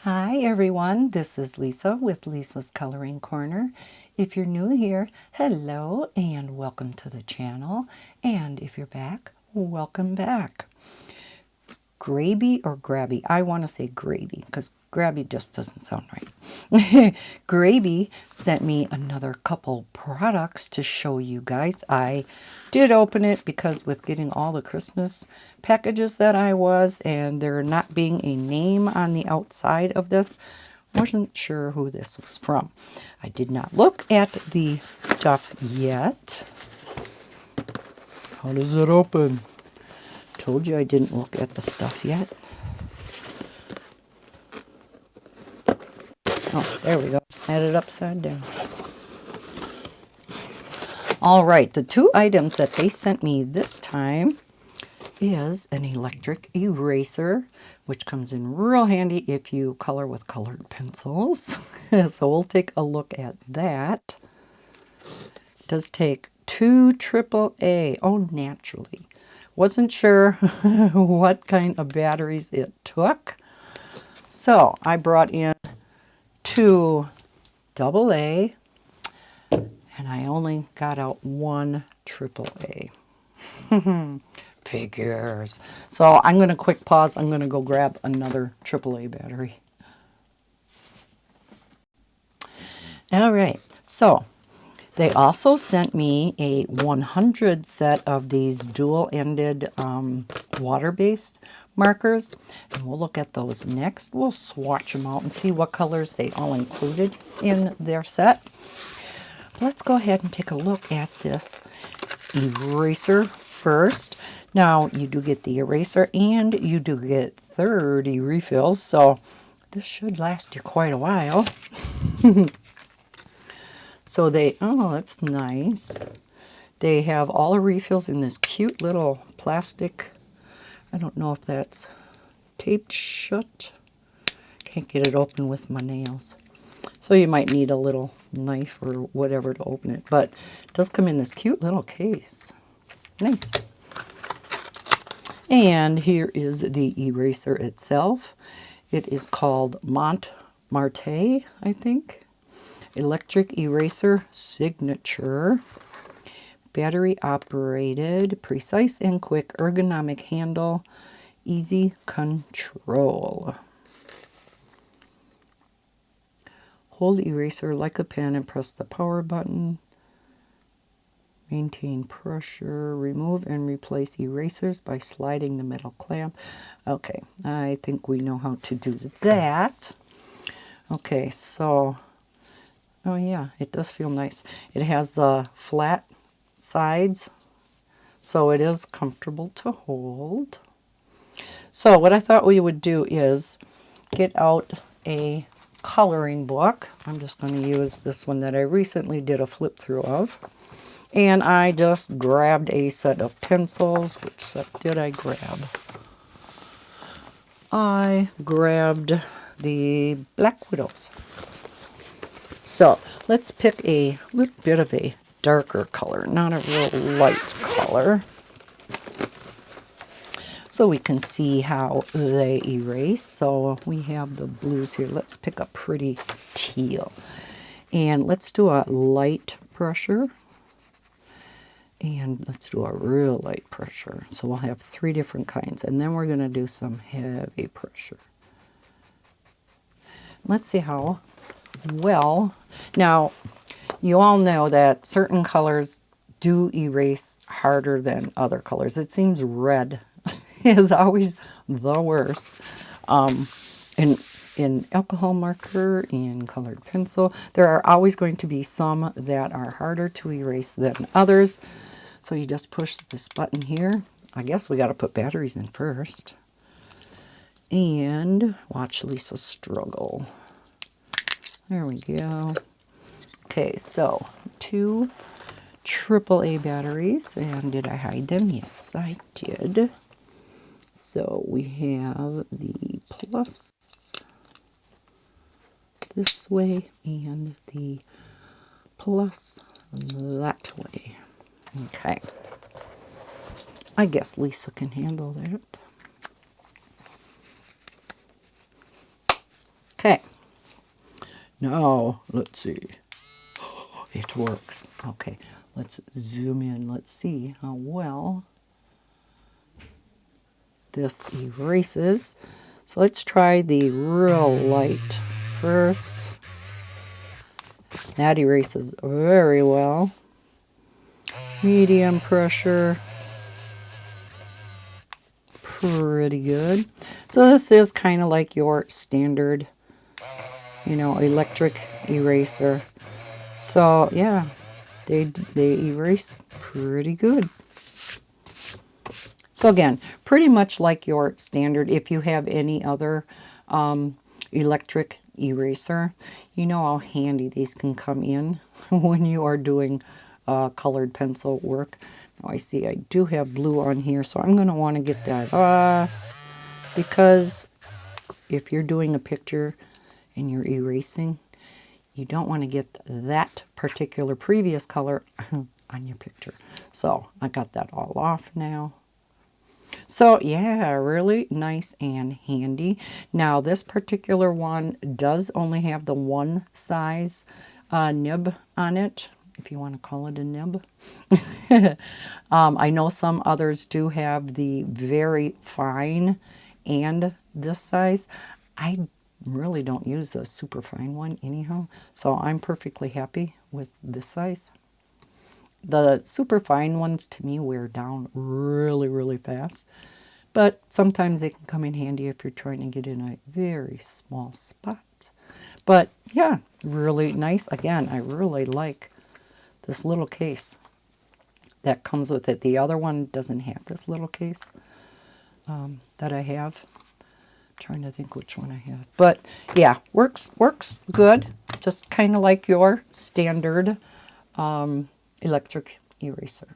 Hi everyone, this is Lisa with Lisa's Coloring Corner. If you're new here, hello and welcome to the channel. And if you're back, welcome back. Grabie or Grabie? I want to say Grabie because Grabie just doesn't sound right. Grabie sent me another couple products to show you guys. I did open it because with getting all the Christmas packages that I was and there not being a name on the outside of this, wasn't sure who this was from. I did not look at the stuff yet. How does it open? Told you I didn't look at the stuff yet. Oh, there we go. Had it upside down. All right, the two items that they sent me this time is an electric eraser, which comes in real handy if you color with colored pencils. So we'll take a look at that. It does take 2 AAA. Oh, naturally. Wasn't sure what kind of batteries it took. So I brought in 2 AA, and I only got out 1 AAA. Figures. So I'm going to quick pause. I'm going to go grab another AAA battery. All right. So they also sent me a 100 set of these dual-ended water-based markers. And we'll look at those next. We'll swatch them out and see what colors they all included in their set. Let's go ahead and take a look at this eraser first. Now, you do get the eraser and you do get 30 refills, so this should last you quite a while. So oh, that's nice. They have all the refills in this cute little plastic. I don't know if that's taped shut. Can't get it open with my nails. So you might need a little knife or whatever to open it. But it does come in this cute little case. Nice. And here is the eraser itself. It is called Montmartre, I think. Electric Eraser Signature. Battery operated, precise and quick, ergonomic handle, easy control. Hold eraser like a pen and press the power button. Maintain pressure. Remove and replace erasers by sliding the metal clamp. Okay, I think we know how to do that. Okay, so, oh yeah, it does feel nice. It has the flat sides, so it is comfortable to hold. So what I thought we would do is get out a coloring book. I'm just going to use this one that I recently did a flip through of. And I just grabbed a set of pencils. Which set did I grab? I grabbed the Black Widows. So let's pick a little bit of a darker color, not a real light color, so we can see how they erase. So we have the blues here. Let's pick a pretty teal. And let's do a light pressure. And let's do a real light pressure. So we'll have 3 different kinds. And then we're going to do some heavy pressure. Let's see how well. Now, you all know that certain colors do erase harder than other colors. It seems red is always the worst. In alcohol marker, in colored pencil, there are always going to be some that are harder to erase than others. So you just push this button here. I guess we got to put batteries in first. And watch Lisa struggle. There we go. Okay, so 2 AAA batteries. And did I hide them? Yes, I did. So we have the plus this way and the plus that way. Okay. I guess Lisa can handle that. Now, let's see. It works. Okay, let's zoom in. Let's see how well this erases. So let's try the real light first. That erases very well. Medium pressure. Pretty good. So this is kind of like your standard, electric eraser. So yeah, they erase pretty good. So again, pretty much like your standard. If you have any other electric eraser, you know how handy these can come in when you are doing colored pencil work. Now I see I do have blue on here, so I'm going to want to get that off, because if you're doing a picture and you're erasing, you don't want to get that particular previous color on your picture. So I got that all off now. So yeah, really nice and handy. Now this particular one does only have the one size nib on it, if you want to call it a nib. I know some others do have the very fine and this size. I really don't use the super fine one anyhow, so I'm perfectly happy with this size. The super fine ones to me wear down really, really fast, but sometimes they can come in handy if you're trying to get in a very small spot. But yeah, really nice. Again, I really like this little case that comes with it. The other one doesn't have this little case that I have. I'm trying to think which one I have. But yeah, works good. Just kind of like your standard electric eraser.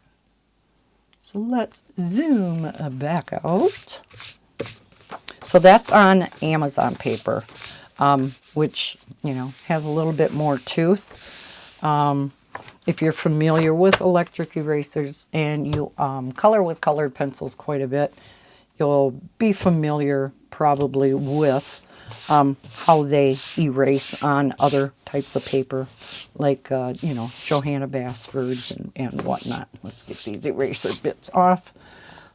So let's zoom back out. So that's on Amazon paper, which, has a little bit more tooth. If you're familiar with electric erasers and you color with colored pencils quite a bit, you'll be familiar probably with how they erase on other types of paper, like, Johanna Basfords and whatnot. Let's get these eraser bits off.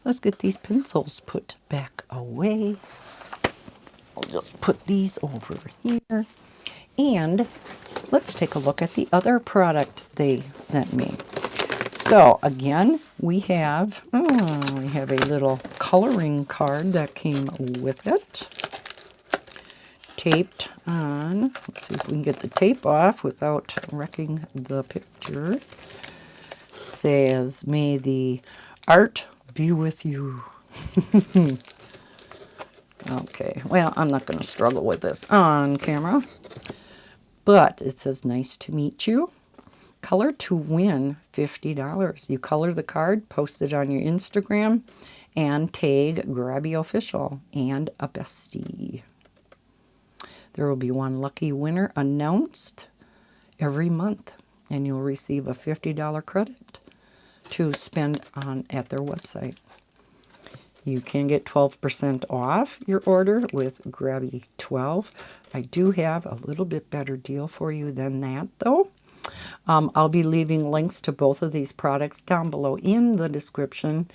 Let's get these pencils put back away. I'll just put these over here. And let's take a look at the other product they sent me. So again, we have a little coloring card that came with it. Taped on. Let's see if we can get the tape off without wrecking the picture. It says, "May the art be with you." Okay, well, I'm not going to struggle with this on camera. But it says, "Nice to meet you. Color to win $50. You color the card, post it on your Instagram, and tag Grabie Official and a bestie. There will be one lucky winner announced every month, and you'll receive a $50 credit to spend at their website. You can get 12% off your order with Grabie 12. I do have a little bit better deal for you than that, though. I'll be leaving links to both of these products down below in the description,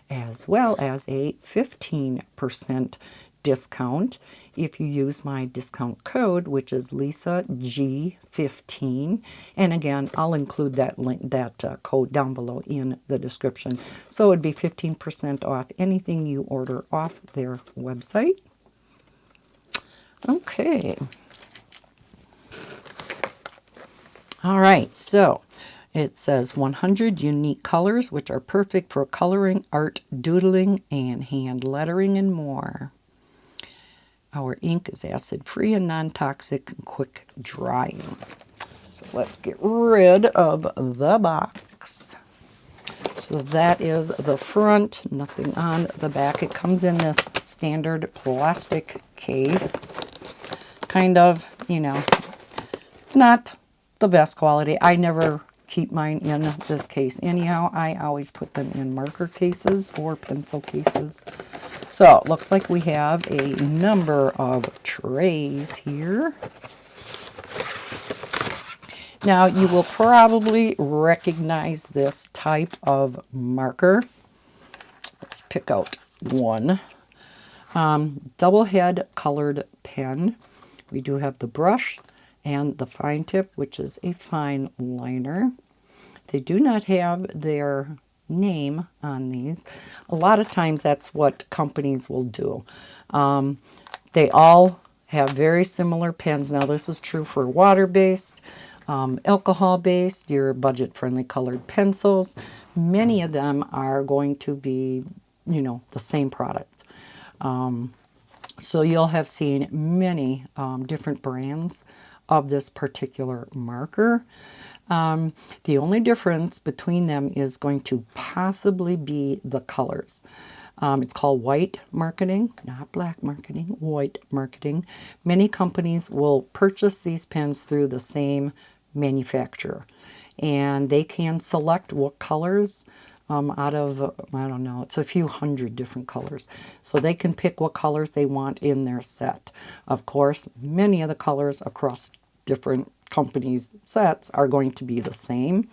as well as a 15% discount if you use my discount code, which is LisaG15. And again, I'll include that link, code down below in the description. So it would be 15% off anything you order off their website. Okay. All right, so it says 100 unique colors, which are perfect for coloring, art, doodling, and hand lettering, and more. Our ink is acid-free and non-toxic and quick drying. So let's get rid of the box. So that is the front, nothing on the back. It comes in this standard plastic case. Kind of, not the best quality. I never keep mine in this case anyhow. I always put them in marker cases or pencil cases. So it looks like we have a number of trays here. Now you will probably recognize this type of marker. Let's pick out one. Double head colored pen. We do have the brush and the fine tip, which is a fine liner. They do not have their name on these. A lot of times that's what companies will do. They all have very similar pens. Now this is true for water-based, alcohol-based, your budget-friendly colored pencils. Many of them are going to be, you know, the same product. So you'll have seen many different brands of this particular marker. The only difference between them is going to possibly be the colors. It's called white marketing, not black marketing, white marketing. Many companies will purchase these pens through the same manufacturer, and they can select what colors out of, I don't know, it's a few hundred different colors. So they can pick what colors they want in their set. Of course, many of the colors across different companies' sets are going to be the same,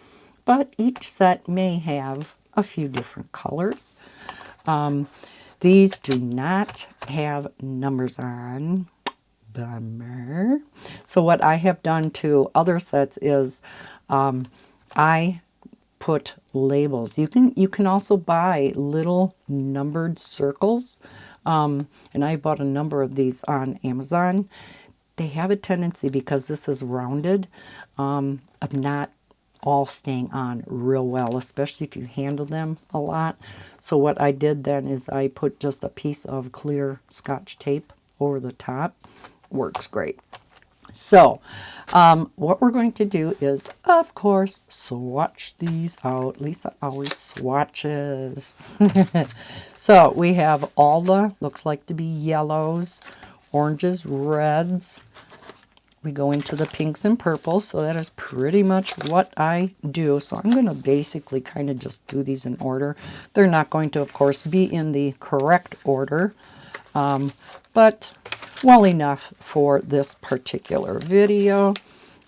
but each set may have a few different colors. These do not have numbers on. Bummer. So what I have done to other sets is I put labels. You can also buy little numbered circles, and I bought a number of these on Amazon. They have a tendency, because this is rounded, of not all staying on real well, especially if you handle them a lot. So what I did then is I put just a piece of clear Scotch tape over the top. Works great. So what we're going to do is, of course, swatch these out. Lisa always swatches. So we have all the, looks like to be yellows, oranges, reds. We go into the pinks and purples, so that is pretty much what I do. So I'm going to basically kind of just do these in order. They're not going to, of course, be in the correct order, but well enough for this particular video.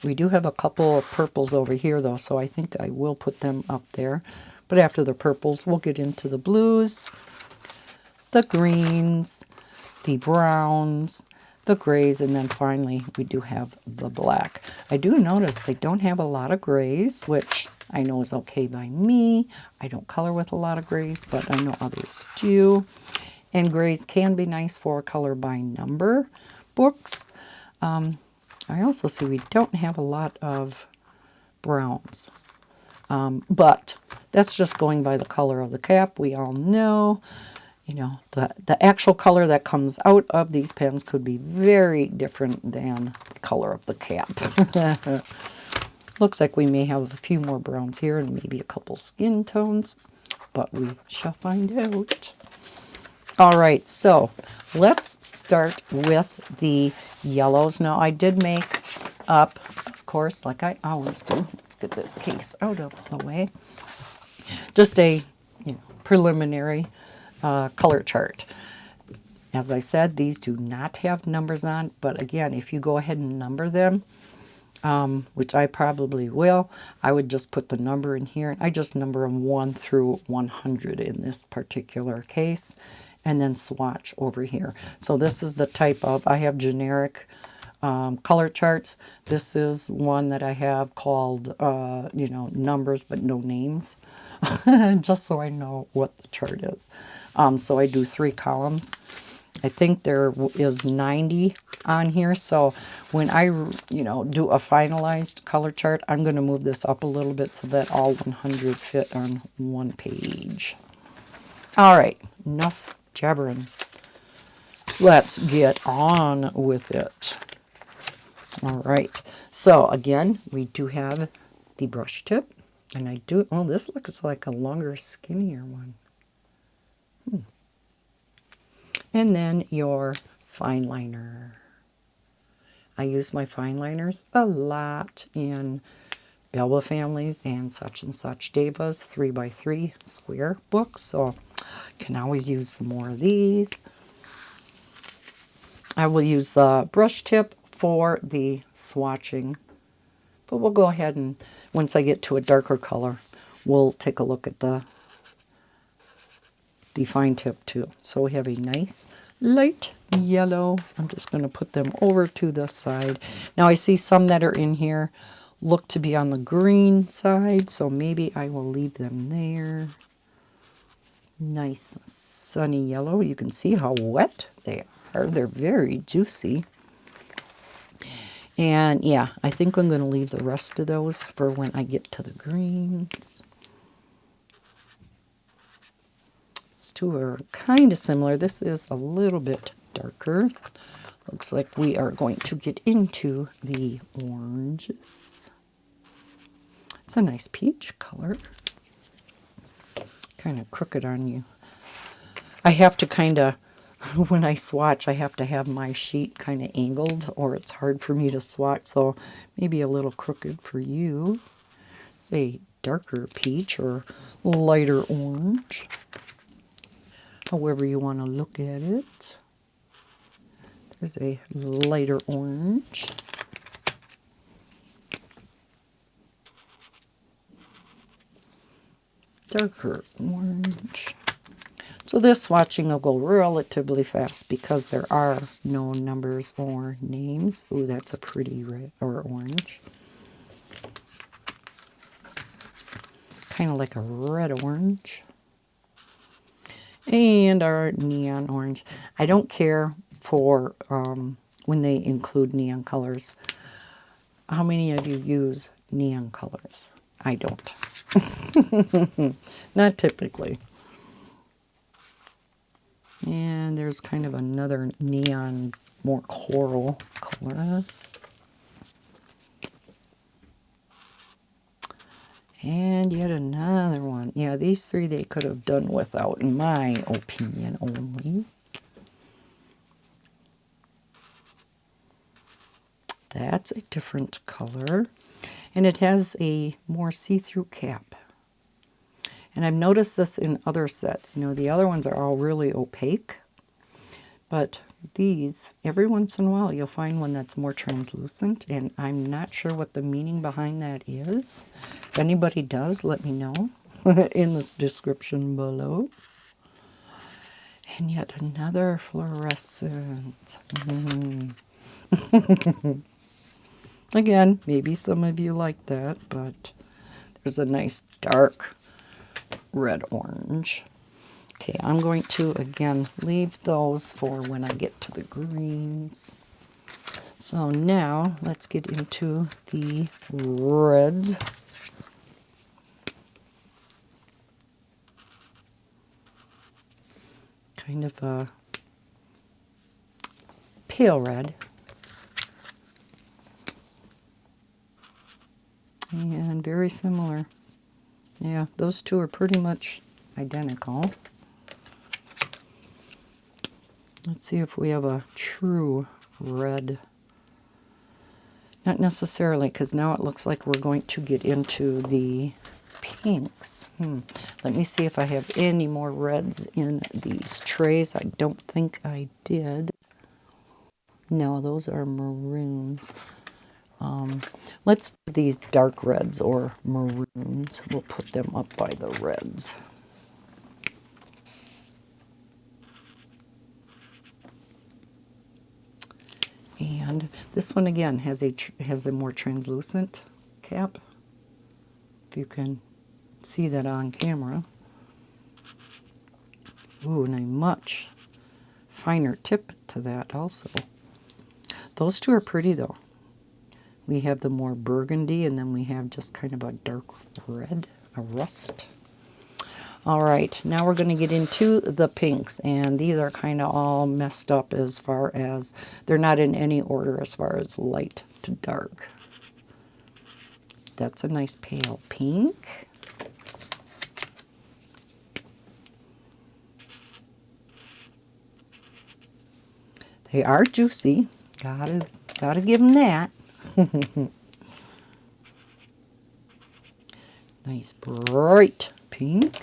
We do have a couple of purples over here, though, so I think I will put them up there. But after the purples, we'll get into the blues, the greens, the browns, the grays, and then finally we do have the black. I do notice they don't have a lot of grays, which I know is okay by me. I don't color with a lot of grays, but I know others do. And grays can be nice for color by number books. I also see we don't have a lot of browns, but that's just going by the color of the cap. We all know, you know, the actual color that comes out of these pens could be very different than the color of the cap. Looks like we may have a few more browns here and maybe a couple skin tones, but we shall find out. All right, so let's start with the yellows. Now, I did make up, of course, like I always do. Let's get this case out of the way. Just a preliminary color chart. As I said, these do not have numbers on, but again, if you go ahead and number them, which I probably will, I would just put the number in here. I just number them 1 through 100 in this particular case, and then swatch over here. So this is the type of, I have generic color charts. This is one that I have called, numbers but no names, just so I know what the chart is. So I do 3 columns. I think there is 90 on here. So when I, do a finalized color chart, I'm going to move this up a little bit so that all 100 fit on one page. All right, enough jabbering. Let's get on with it. All right, so again, we do have the brush tip, and I do, oh, this looks like a longer, skinnier one. And then your fine liner. I use my fine liners a lot in Belva Families and Such and Such Devas 3x3 square books, so I can always use some more of these. I will use the brush tip for the swatching But we'll go ahead and, once I get to a darker color, we'll take a look at the fine tip too. So we have a nice light yellow. I'm just going to put them over to the side. Now I see some that are in here look to be on the green side, so maybe I will leave them there. Nice sunny yellow. You can see how wet they are. They're very juicy. And yeah, I think I'm going to leave the rest of those for when I get to the greens. These two are kind of similar. This is a little bit darker. Looks like we are going to get into the oranges. It's a nice peach color. Kind of crooked on you. I have to kind of, when I swatch, I have to have my sheet kind of angled or it's hard for me to swatch, so maybe a little crooked for you. It's a darker peach or lighter orange, however you want to look at it. There's a lighter orange. Darker orange. So this swatching will go relatively fast because there are no numbers or names. Ooh, that's a pretty red or orange. Kind of like a red orange. And our neon orange. I don't care for when they include neon colors. How many of you use neon colors? I don't. Not typically. And there's kind of another neon, more coral color. And yet another one. Yeah, these three they could have done without, in my opinion only. That's a different color. And it has a more see-through cap. And I've noticed this in other sets. You know, the other ones are all really opaque. But these, every once in a while, you'll find one that's more translucent. And I'm not sure what the meaning behind that is. If anybody does, let me know in the description below. And yet another fluorescent. Again, maybe some of you like that, but there's a nice dark red orange. Okay, I'm going to, again, leave those for when I get to the greens. So now, let's get into the reds. Kind of a pale red. And very similar. Yeah, those two are pretty much identical. Let's see if we have a true red. Not necessarily, because now it looks like we're going to get into the pinks. Let me see if I have any more reds in these trays. I don't think I did. No, those are maroons. Let's do these dark reds or maroons. We'll put them up by the reds. And this one again has a more translucent cap. If you can see that on camera. Ooh, and a much finer tip to that also. Those two are pretty though. We have the more burgundy, and then we have just kind of a dark red, a rust. All right, now we're going to get into the pinks, and these are kind of all messed up as far as, they're not in any order as far as light to dark. That's a nice pale pink. They are juicy. Gotta give them that. Nice bright pink.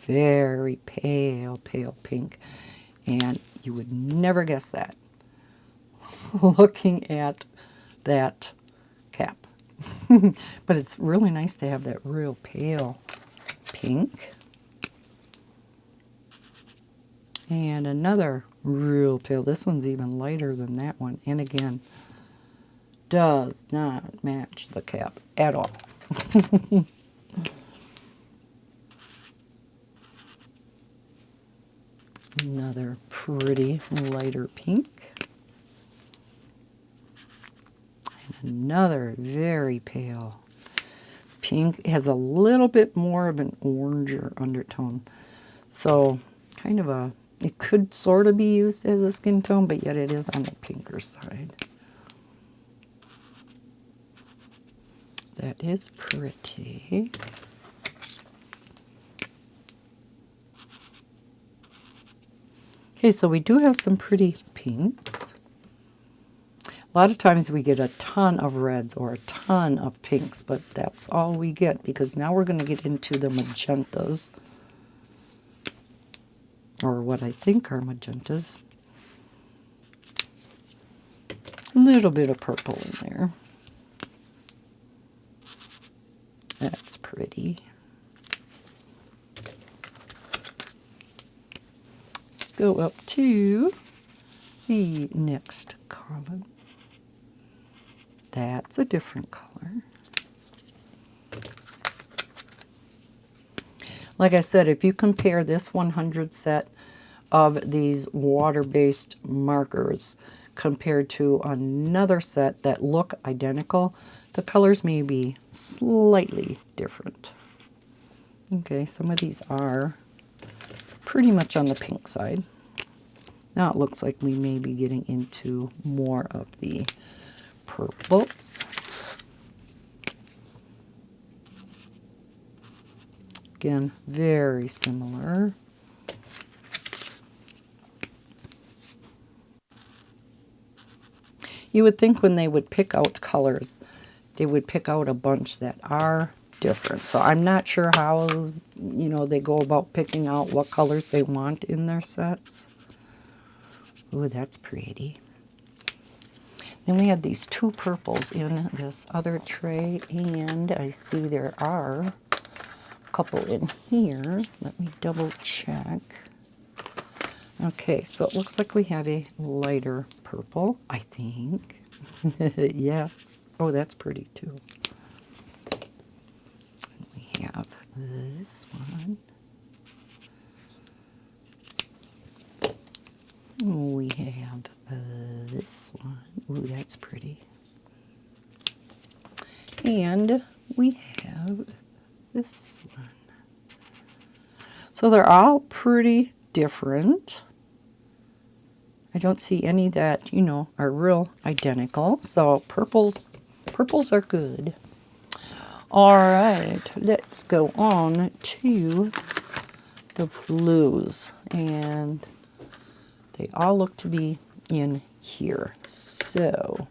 Very pale, pale pink. And you would never guess that. looking at that cap. But it's really nice to have that real pale pink. And another real pale. This one's even lighter than that one. And again, does not match the cap at all. Another pretty lighter pink. And another very pale pink. It has a little bit more of an oranger undertone. So kind of a, it could sort of be used as a skin tone, but yet it is on the pinker side. That is pretty. Okay, so we do have some pretty pinks. A lot of times we get a ton of reds or a ton of pinks, but that's all we get, because now we're going to get into the magentas, or what I think are magentas. A little bit of purple in there. That's pretty. Let's go up to the next column. That's a different color. Like I said, if you compare this 100 set of these water-based markers compared to another set that look identical, the colors may be slightly different. Okay, some of these are pretty much on the pink side. Now it looks like we may be getting into more of the purples. Again, very similar. You would think when they would pick out colors, they would pick out a bunch that are different. So I'm not sure how, you know, they go about picking out what colors they want in their sets. Ooh, that's pretty. Then we had these two purples in this other tray, and I see there are a couple in here. Let me double check. Okay, so it looks like we have a lighter purple, I think. Yes. Oh, that's pretty too. We have this one. We have this one. Ooh, that's pretty. And we have this one. So they're all pretty different. I don't see any that, you know, are real identical. So purples are good. All right, let's go on to the blues. And they all look to be in here. So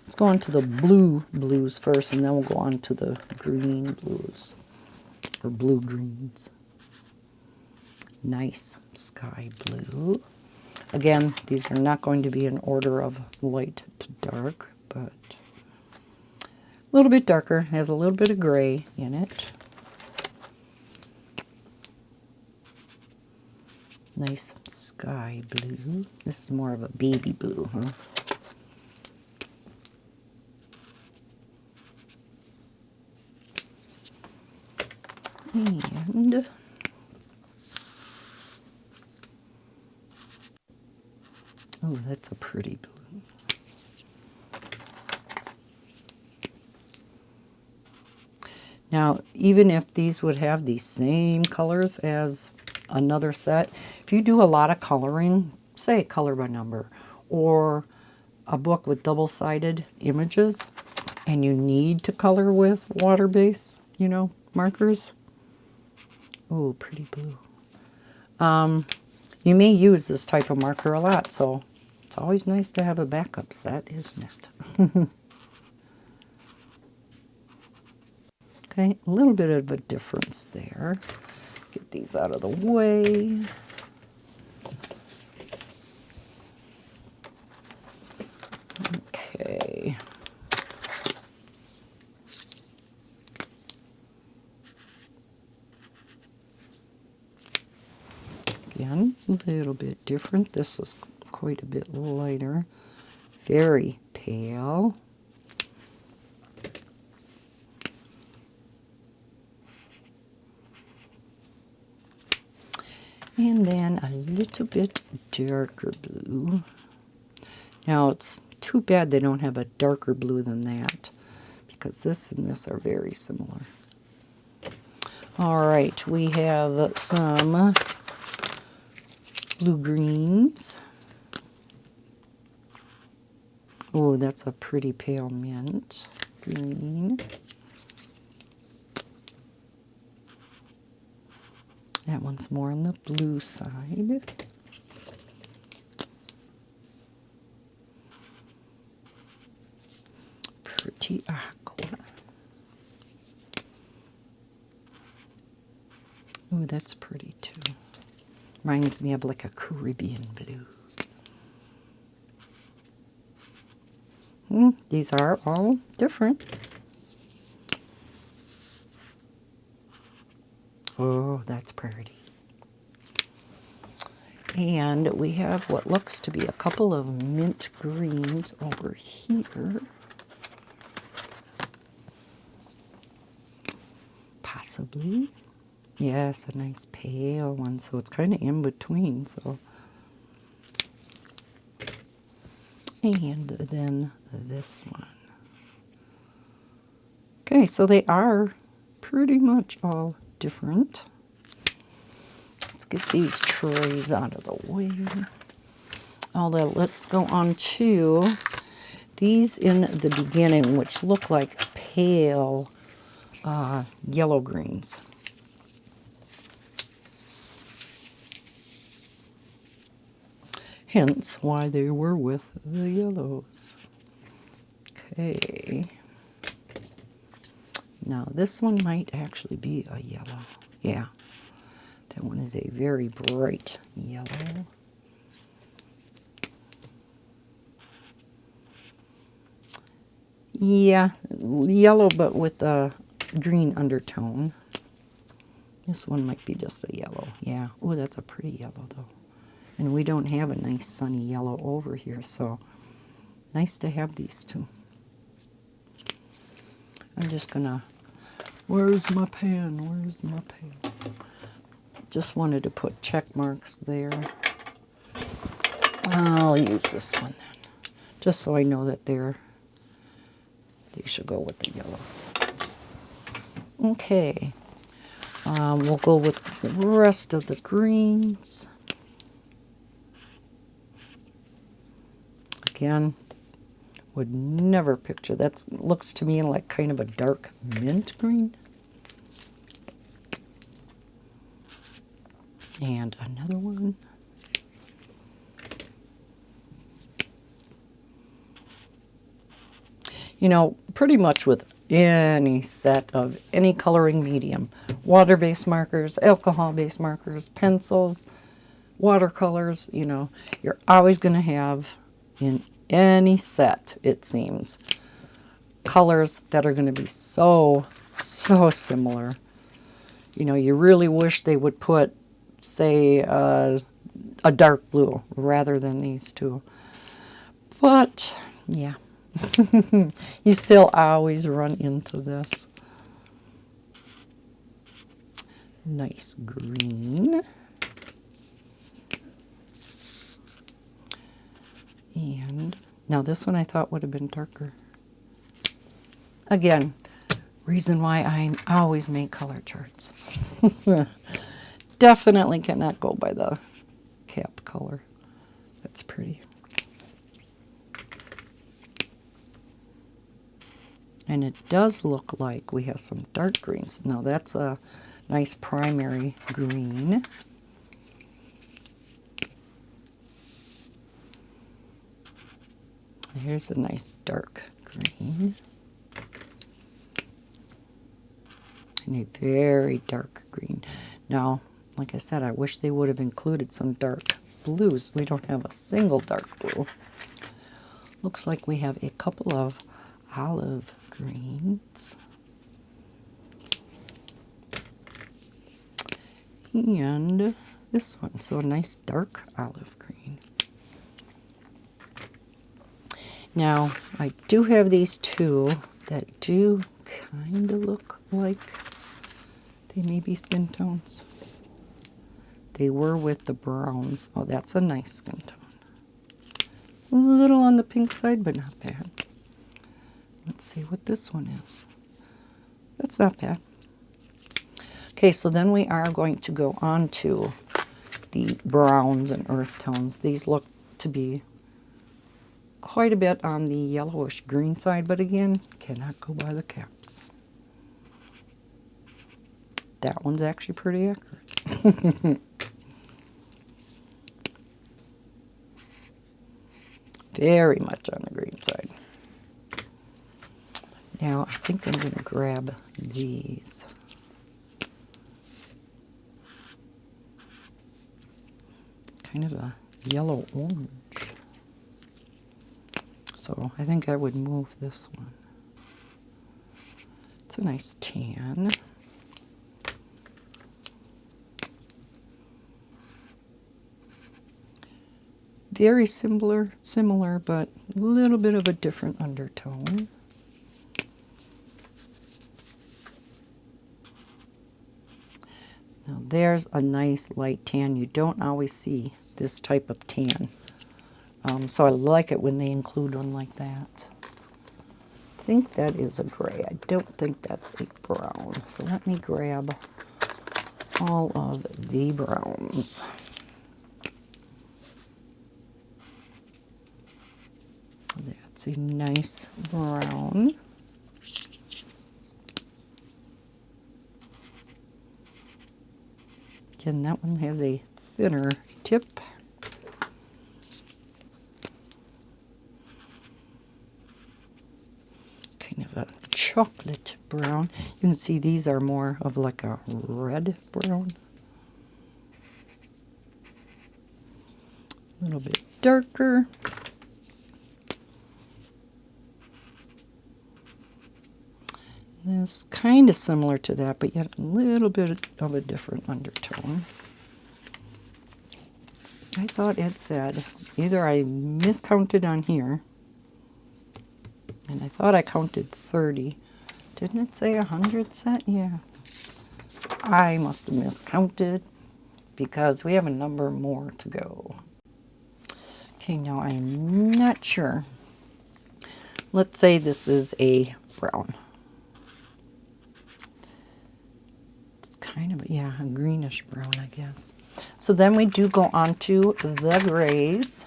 let's go on to the blue blues first, and then we'll go on to the green blues, or blue greens. Nice sky blue. Again, these are not going to be in order of light to dark, but a little bit darker, has a little bit of gray in it. Nice sky blue. This is more of a baby blue, huh? And oh, that's a pretty blue. Now, even if these would have the same colors as another set, if you do a lot of coloring, say color by number, or a book with double-sided images, and you need to color with water-based, you know, markers. Oh, pretty blue. You may use this type of marker a lot, so it's always nice to have a backup set, isn't it? Okay, a little bit of a difference there. Get these out of the way. A little bit different. This is quite a bit lighter. Very pale. And then a little bit darker blue. Now it's too bad they don't have a darker blue than that, because this and this are very similar. All right, we have some blue greens. Oh, that's a pretty pale mint green. That one's more on the blue side. Pretty aqua. Oh, that's pretty too. Reminds me of like a Caribbean blue. These are all different. Oh, that's pretty. And we have what looks to be a couple of mint greens over here. Possibly. Yes, a nice pale one. So it's kind of in between. So, and then this one. Okay, so they are pretty much all different. Let's get these trays out of the way. Although, let's go on to these in the beginning, which look like pale yellow greens. Hence why they were with the yellows. Okay. Now this one might actually be a yellow. Yeah. That one is a very bright yellow. Yeah, yellow but with a green undertone. This one might be just a yellow. Yeah. Oh, that's a pretty yellow though. And we don't have a nice sunny yellow over here, so nice to have these two. I'm just gonna, where's my pen? Where's my pen? Just wanted to put check marks there. I'll use this one then, just so I know that they should go with the yellows. Okay, we'll go with the rest of the greens. Again, would never picture. That looks to me like kind of a dark mint green. And another one. You know, pretty much with any set of any coloring medium, water-based markers, alcohol-based markers, pencils, watercolors, you know, you're always going to have in any set, it seems, colors that are going to be so similar. You know, you really wish they would put, say, a dark blue rather than these two. But, yeah. You still always run into this. Nice green. And now this one I thought would have been darker. Again, reason why I always make color charts. Definitely cannot go by the cap color. That's pretty. And it does look like we have some dark greens. Now that's a nice primary green. Here's a nice dark green. And a very dark green. Now, like I said, I wish they would have included some dark blues. We don't have a single dark blue. Looks like we have a couple of olive greens. And this one. So a nice dark olive green. Now, I do have these two that do kind of look like they may be skin tones. They were with the browns. Oh, that's a nice skin tone. A little on the pink side, but not bad. Let's see what this one is. That's not bad. Okay, so then we are going to go on to the browns and earth tones. These look to be quite a bit on the yellowish green side, but again, cannot go by the caps. That one's actually pretty accurate. Very much on the green side. Now, I think I'm going to grab these. Kind of a yellow orange. So I think I would move this one. It's a nice tan. Very similar, but a little bit of a different undertone. Now there's a nice light tan. You don't always see this type of tan. So I like it when they include one like that. I think that is a gray. I don't think that's a brown. So let me grab all of the browns. That's a nice brown. Again, that one has a thinner tip. Kind of a chocolate brown. You can see these are more of like a red brown. A little bit darker. This kind of similar to that, but yet a little bit of a different undertone. I thought it said, either I miscounted on here, and I thought I counted 30. Didn't it say 100 set? Yeah. I must have miscounted because we have a number more to go. Okay, now I'm not sure. Let's say this is a brown. It's kind of, yeah, a greenish brown, I guess. So then we do go on to the grays.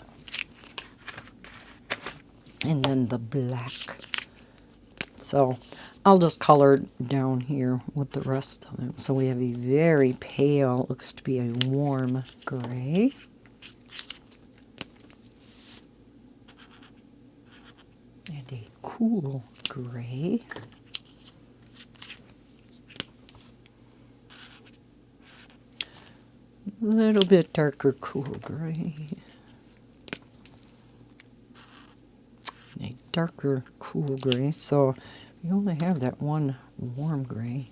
And then the black. So I'll just color down here with the rest of them. So we have a very pale, looks to be a warm gray. And a cool gray. A little bit darker cool gray. A darker cool gray. So we only have that one warm gray.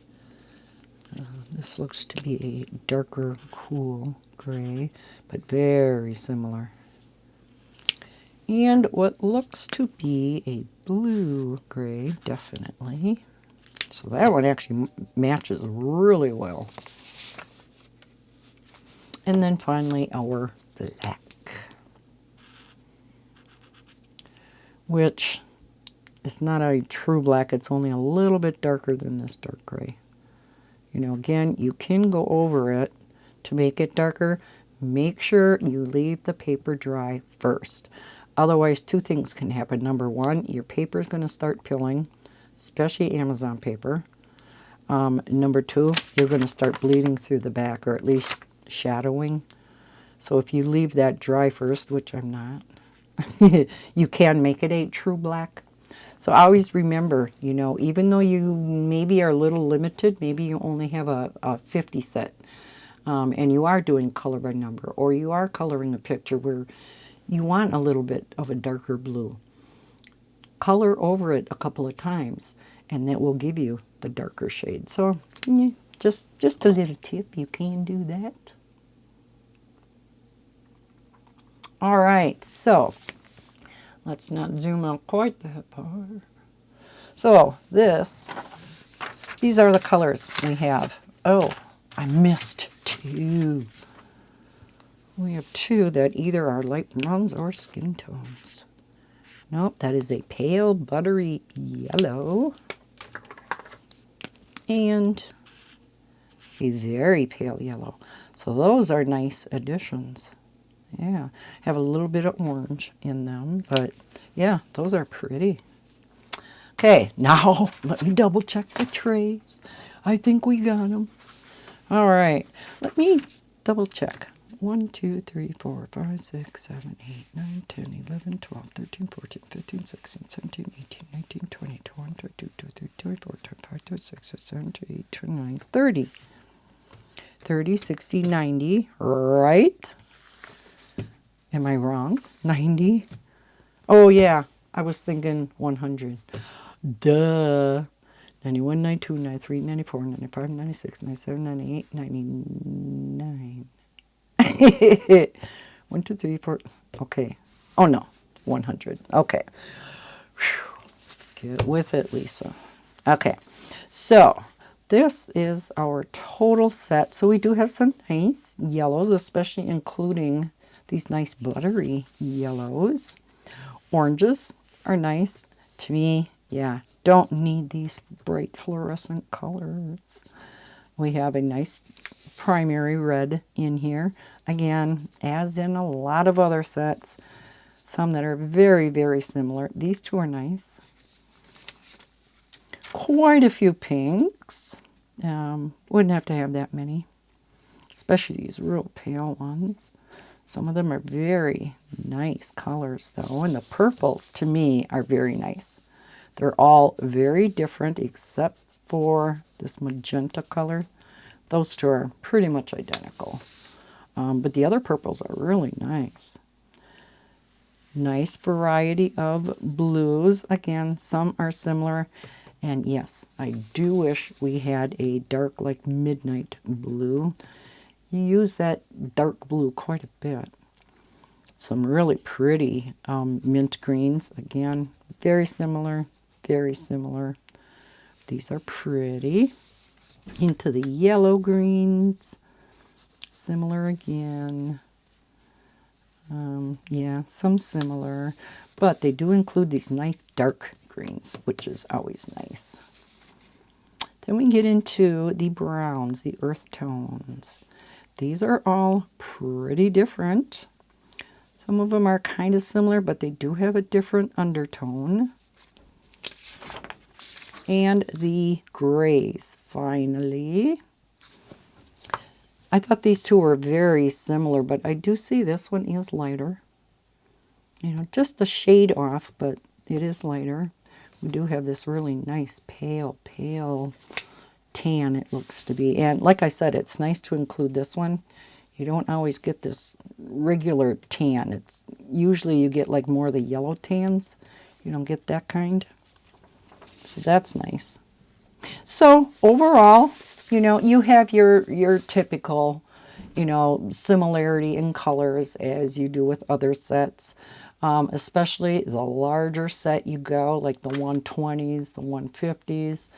This looks to be a darker cool gray, but very similar. And what looks to be a blue gray, definitely. So that one actually matches really well. And then finally our black, which is not a true black. It's only a little bit darker than this dark gray. You know, again, you can go over it to make it darker. Make sure you leave the paper dry first. Otherwise, two things can happen. Number one, your paper is going to start peeling, especially Amazon paper. Number two, you're going to start bleeding through the back, or at least shadowing. So if you leave that dry first, which I'm not, you can make it a true black. So always remember, you know, even though you maybe are a little limited, maybe you only have a 50 set, and you are doing color by number, or you are coloring a picture where you want a little bit of a darker blue. Color over it a couple of times, and that will give you the darker shade. So, yeah, just a little tip, you can do that. All right, so let's not zoom out quite that far. So these are the colors we have. Oh, I missed two. We have two that either are light browns or skin tones. Nope, that is a pale buttery yellow and a very pale yellow. So those are nice additions. Yeah, have a little bit of orange in them, but yeah, those are pretty. Okay, now let me double check the trays. I think we got them. All right, let me double check. 1, 2, 3, 4, 5, 6, 7, 8, 9, 10, 11, 12, 13, 14, 15, 16, 17, 18, 19, 20, 21, 22, 23, 24, 25, 26, 27, 28, 29, 30. 30, 60, 90, right? Am I wrong? 90? Oh, yeah. I was thinking 100. Duh. 91, 92, 93, 94, 95, 96, 97, 98, 99. 1, 2, 3, 4. Okay. Oh, no. 100. Okay. Whew. Get with it, Lisa. Okay. So, this is our total set. So, we do have some nice yellows, especially including these nice buttery yellows. Oranges are nice to me. Yeah, don't need these bright fluorescent colors. We have a nice primary red in here. Again, as in a lot of other sets, some that are very, very similar. These two are nice. Quite a few pinks. Wouldn't have to have that many, especially these real pale ones. Some of them are very nice colors, though, and the purples, to me, are very nice. They're all very different, except for this magenta color. Those two are pretty much identical. But the other purples are really nice. Nice variety of blues. Again, some are similar. And yes, I do wish we had a dark, like midnight blue. You use that dark blue quite a bit. Some really pretty mint greens. Again, very similar, very similar. These are pretty. Into the yellow greens. Similar again. Yeah, some similar. But they do include these nice dark greens, which is always nice. Then we get into the browns, the earth tones. These are all pretty different. Some of them are kind of similar, but they do have a different undertone. And the grays, finally. I thought these two were very similar, but I do see this one is lighter. You know, just a shade off, but it is lighter. We do have this really nice pale tan, it looks to be. And like I said, it's nice to include this one. You don't always get this regular tan. It's usually you get like more of the yellow tans. You don't get that kind. So that's nice. So overall, you know, you have your typical, you know, similarity in colors as you do with other sets. Especially the larger set you go, like the 120s, the 150s,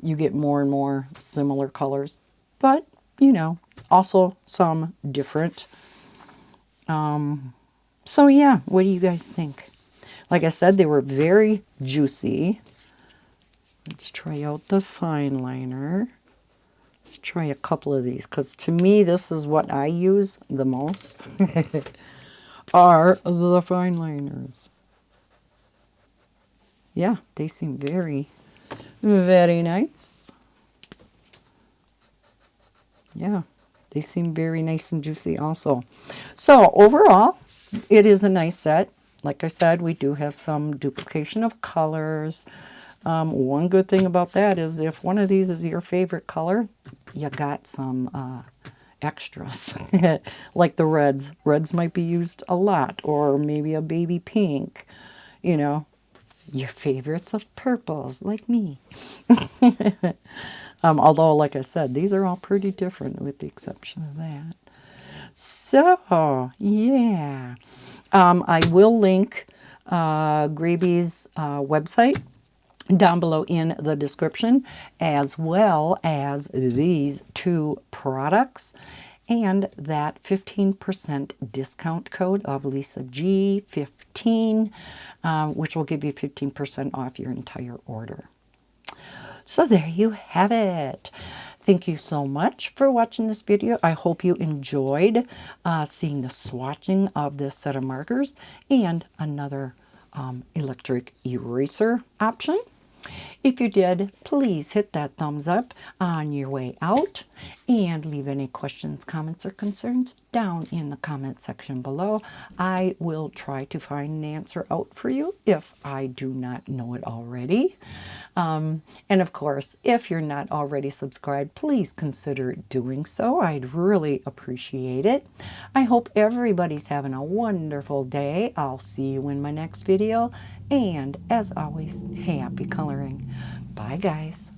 you get more and more similar colors. But, you know, also some different. So yeah, what do you guys think? Like I said, they were very juicy. Let's try out the fine liner. Let's try a couple of these, because to me, this is what I use the most. Are the fine liners. Yeah, they seem very, very nice. Yeah, they seem very nice and juicy also. So overall, it is a nice set. Like I said, we do have some duplication of colors. One good thing about that is if one of these is your favorite color, you got some extras. Like the reds. Reds might be used a lot, or maybe a baby pink. You know, your favorites of purples, like me. Although, like I said, these are all pretty different with the exception of that. So, yeah. I will link Grabie's website down below in the description, as well as these two products and that 15% discount code of Lisa G15, which will give you 15% off your entire order. So there you have it. Thank you so much for watching this video. I hope you enjoyed seeing the swatching of this set of markers and another electric eraser option. If you did, please hit that thumbs up on your way out and leave any questions, comments, or concerns down in the comment section below. I will try to find an answer out for you if I do not know it already. And of course, if you're not already subscribed, please consider doing so. I'd really appreciate it. I hope everybody's having a wonderful day. I'll see you in my next video. And as always, happy coloring. Bye, guys.